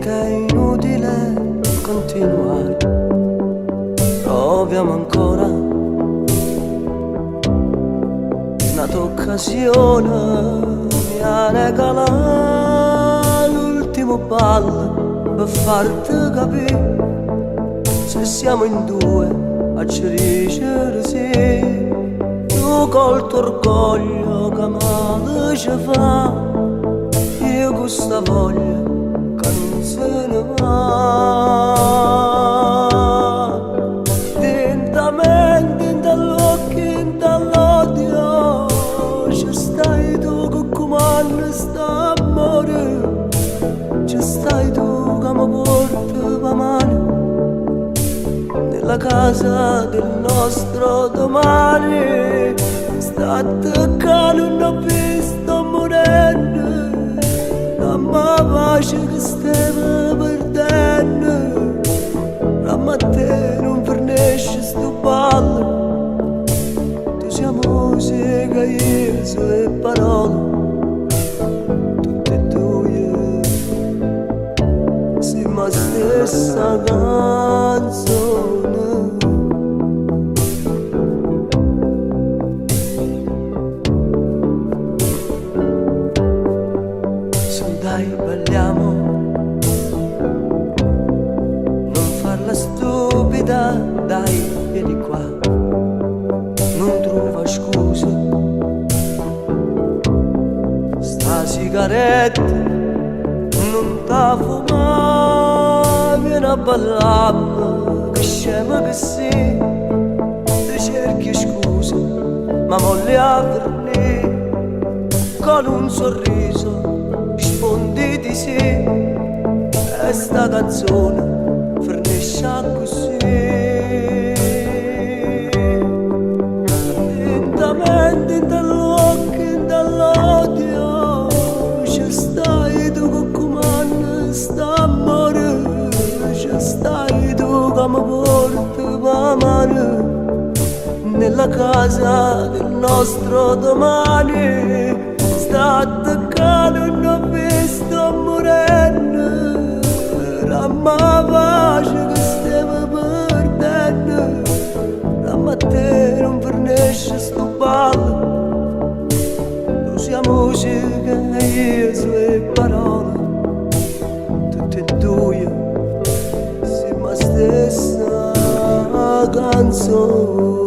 che è inutile continuare. Proviamo ancora un'altra occasione, mi ha regalato l'ultimo ballo per farti capire se siamo in due a ci dicere sì. Tu col tuo orgoglio che male ci fa, io con sta voglia che non se ne va. Lentamente, dall'occhio, dall'odio, ci stai tu che comanda sta amore, ci stai tu che mi porti la mano nella casa del nostro domani. Sta attaccando, non ho visto morendo, la pace che stiamo perdendo. La mattina non fornisce sto ballo, tu sia musica, io e parole, tutte e due siamo la stessa canzone. Dai, balliamo, non farla stupida, dai, vieni qua, non trova scuse. Sta sigaretta non ta fuma, vieni a ballare, che scema che sei, ti cerchi scuse, ma molli a vernire, con un sorriso rispondi di sì, e sta canzone fornisce così. Lentamente dall'occhio, dall'odio, ci stai tu che comanda sta amore, ci stai tu che mi porti la mano nella casa del nostro domani. Sta attaccando, non ho visto morendo, la pace che stiamo perdendo. La mattina non fornisce sto ballo, tu sia musica e io sue parole, tutte e due siamo la stessa canzone.